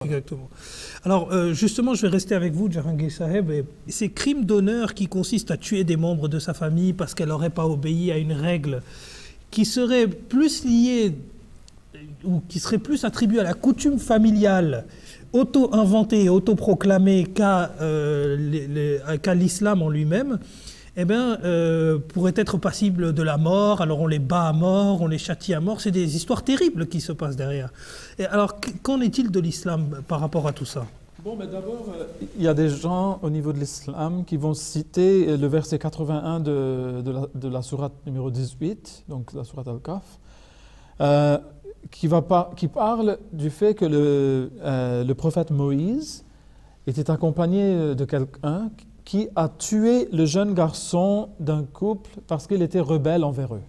Exactement. Alors, justement, je vais rester avec vous, Djahangir Saheb. Et ces crimes d'honneur qui consistent à tuer des membres de sa famille parce qu'elle n'aurait pas obéi à une règle qui serait plus liée ou qui serait plus attribuée à la coutume familiale, auto-inventée et auto-proclamée qu'à l'islam en lui-même, eh bien, pourraient être passibles de la mort. Alors on les bat à mort, on les châtie à mort. C'est des histoires terribles qui se passent derrière. Et alors, qu'en est-il de l'islam par rapport à tout ça? Bon, mais d'abord, il y a des gens au niveau de l'islam qui vont citer le verset 81 de la sourate numéro 18, donc la sourate Al-Kahf, qui parle du fait que le prophète Moïse était accompagné de quelqu'un qui a tué le jeune garçon d'un couple parce qu'il était rebelle envers eux.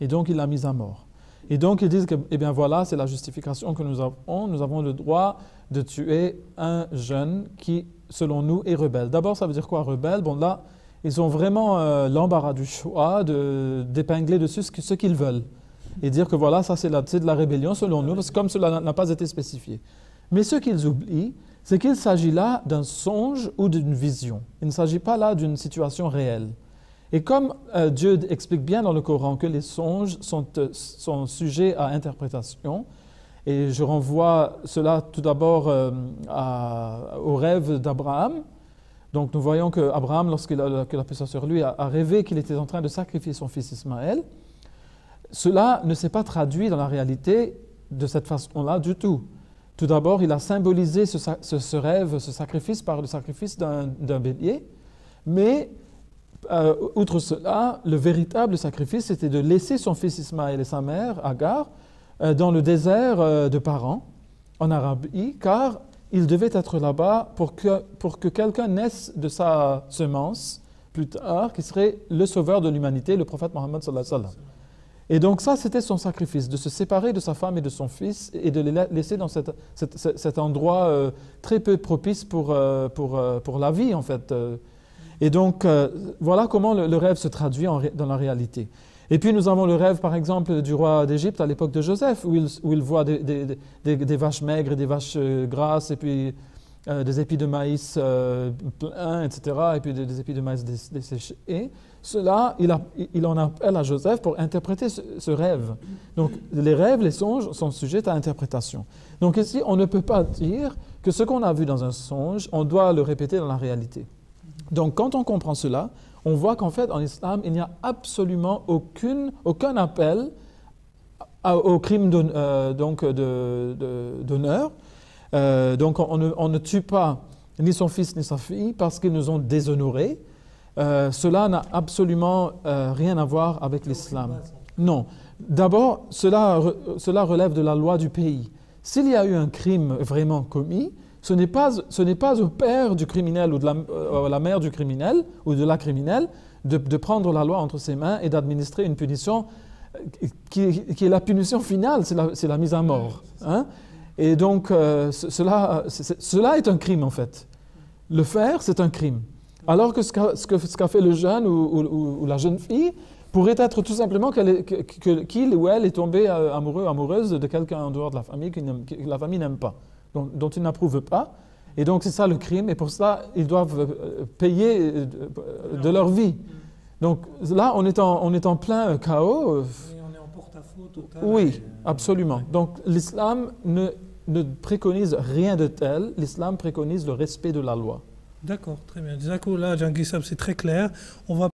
Et donc, il l'a mis à mort. Et donc, ils disent que, eh bien voilà, c'est la justification que nous avons. Nous avons le droit de tuer un jeune qui, selon nous, est rebelle. D'abord, ça veut dire quoi, rebelle? Bon, là, ils ont vraiment l'embarras du choix d'épingler dessus ce qu'ils veulent. Et dire que voilà, ça c'est de la rébellion, selon nous, parce que comme cela n'a pas été spécifié. Mais ce qu'ils oublient, c'est qu'il s'agit là d'un songe ou d'une vision. Il ne s'agit pas là d'une situation réelle. Et comme Dieu explique bien dans le Coran que les songes sont sujets à interprétation, et je renvoie cela tout d'abord au rêve d'Abraham. Donc nous voyons qu'Abraham, lorsqu'il a la puissance sur lui, a rêvé qu'il était en train de sacrifier son fils Ismaël. Cela ne s'est pas traduit dans la réalité de cette façon-là du tout. Tout d'abord, il a symbolisé ce rêve, ce sacrifice par le sacrifice d'un bélier, mais outre cela, le véritable sacrifice, c'était de laisser son fils Ismaël et sa mère, Agar, dans le désert de Paran, en Arabie, car il devait être là-bas pour que quelqu'un naisse de sa semence, plus tard, qui serait le sauveur de l'humanité, le prophète Mohammed sallallahu alayhi wa sallam. Et donc ça, c'était son sacrifice, de se séparer de sa femme et de son fils et de les laisser dans cet endroit très peu propice pour la vie, en fait. Et donc, voilà comment le rêve se traduit dans la réalité. Et puis, nous avons le rêve, par exemple, du roi d'Égypte à l'époque de Joseph, où il voit des vaches maigres et des vaches grasses, et puis des épis de maïs pleins, etc., et puis des épis de maïs desséchés. Et cela, il en appelle à Joseph pour interpréter ce rêve. Donc, les rêves, les songes sont sujets à interprétation. Donc ici, on ne peut pas dire que ce qu'on a vu dans un songe, on doit le répéter dans la réalité. Donc, quand on comprend cela, on voit qu'en fait, en islam, il n'y a absolument aucun appel au crime d'honneur. Donc, on ne tue pas ni son fils ni sa fille parce qu'ils nous ont déshonorés. Cela n'a absolument rien à voir avec l'islam. Non. D'abord, cela relève de la loi du pays. S'il y a eu un crime vraiment commis, ce n'est pas au père du criminel ou de la mère du criminel ou de la criminelle de prendre la loi entre ses mains et d'administrer une punition qui est la punition finale, c'est la mise à mort. Hein? Et donc, cela est un crime en fait. Le faire, c'est un crime. Alors que ce qu'a fait le jeune ou la jeune fille pourrait être tout simplement qu'il ou elle est tombé amoureux, amoureuse de quelqu'un en dehors de la famille que la famille n'aime pas, dont ils n'approuvent pas. Et donc c'est ça le crime, et pour ça, ils doivent payer de leur vie. Donc là, on est en plein chaos. Et on est en porte-à-faux total. Oui, absolument. Donc l'islam ne préconise rien de tel, l'islam préconise le respect de la loi. D'accord, très bien. Jazakallah, Djahangir Saheb, c'est très clair. On va